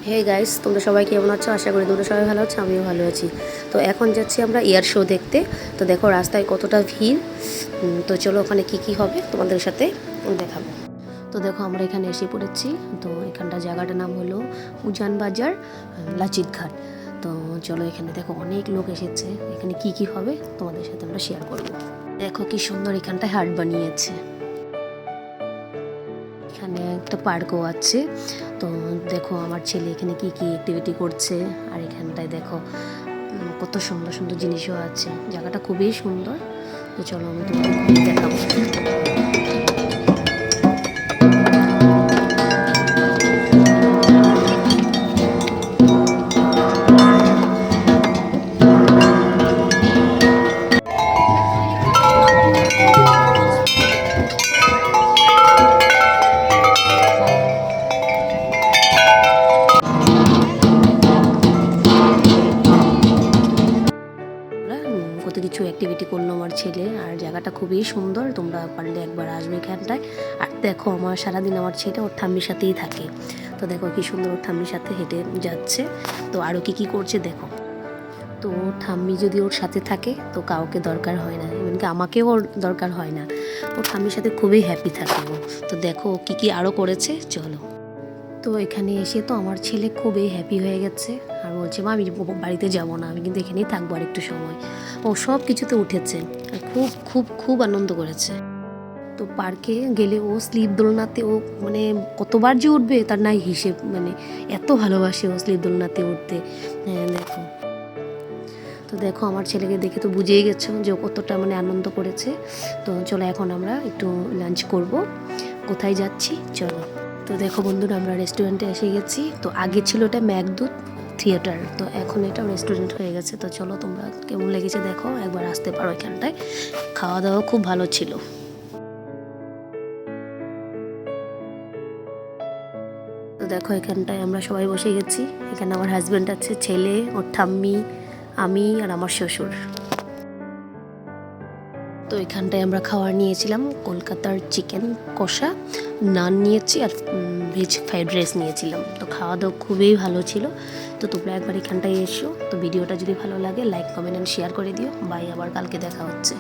Hey guys, তোমরা সবাই কেমন আছো? আশা করি তোমরা সবাই ভালো আছো, আমিও ভালো আছি। তো এখন যাচ্ছি আমরা এয়ার শো দেখতে। তো দেখো রাস্তায় কতটা ভিড়। তো চলো ওখানে কি হবে তোমাদের সাথে দেখাবো। তো দেখো আমরা এখানে এসে পড়েছি। তো এখানটা জায়গাটার নাম হলো উজান বাজার লাচিত ঘাট। তো চলো এখানে দেখো অনেক লোক এসেছে। এখানে কি হবে তোমাদের সাথে আমরা শেয়ার করবো। দেখো কি সুন্দর এখানটায় হাট বানিয়েছে। এখানে একটা পার্কও আছে। তো দেখো আমার ছেলে এখানে কি অ্যাক্টিভিটি করছে। আর এখানটায় দেখো কত সুন্দর সুন্দর জিনিসও আছে। জায়গাটা খুবই সুন্দর। তো চলো আমি তোমাকে ঘুরে দেখাবো। কত কিছু অ্যাক্টিভিটি করলো আমার ছেলে। আর জায়গাটা খুবই সুন্দর, তোমরা পারলে একবার আসবে এখানটায়। আর দেখো আমার সারাদিন আমার ছেলে ওর ঠাম্মির সাথেই থাকে। তো দেখো কি সুন্দর ওর ঠাম্মির সাথে হেঁটে যাচ্ছে। তো আরও কি করছে দেখো। তো ঠাম্মি যদি ওর সাথে থাকে তো কাউকে দরকার হয় না, এমনকি আমাকেও ওর দরকার হয় না। ওর ঠাম্মির সাথে খুবই হ্যাপি থাকে ও। তো দেখো কি আরও করেছে, চলো। তো এখানে এসে তো আমার ছেলে খুবই হ্যাপি হয়ে গেছে। আর বলছে মা আমি বাড়িতে যাব না, আমি কিন্তু এখানেই থাকবো আর একটু সময়। ও সব কিছুতে উঠেছে আর খুব খুব খুব আনন্দ করেছে। তো পার্কে গেলে ও স্লিপ দোলনাতে ও মানে কতবার যে উঠবে তার নাই হিসেব। মানে এত ভালোবাসে ও স্লিপ দোলনাতে উঠতে। হ্যাঁ দেখো। তো দেখো আমার ছেলেকে দেখে তো বুঝেই গেছো যে ও কতটা মানে আনন্দ করেছে। তো চলো এখন আমরা একটু লাঞ্চ করব। কোথায় যাচ্ছি চলো। তো দেখো বন্ধুরা আমরা রেস্টুরেন্টে এসে গেছি। তো আগে ছিল এটা মেঘদূত থিয়েটার, তো এখন এটা রেস্টুরেন্ট হয়ে গেছে। তো চলো তোমরা কেমন লেগেছে দেখো, একবার আসতে পারো এখানটায়। খাওয়া দাওয়া খুব ভালো ছিল। তো দেখো এখানটায় আমরা সবাই বসে গেছি। এখানে আমার হাজব্যান্ড আছে, ছেলে, ওর ঠাম্মি, আমি আর আমার শ্বশুর। তো এখানটায় আমরা খাবার নিয়েছিলাম কলকাতার চিকেন কষা, নান নিয়েছি আর ভেজ ফ্রাইড রাইস নিয়েছিলাম। তো খাওয়া দাওয়া খুবই ভালো ছিল। তো তোমরা একবার এখানটায় এসো। তো ভিডিওটা যদি ভালো লাগে লাইক কমেন্ট অ্যান্ড শেয়ার করে দিও। বাই, আবার কালকে দেখা হচ্ছে।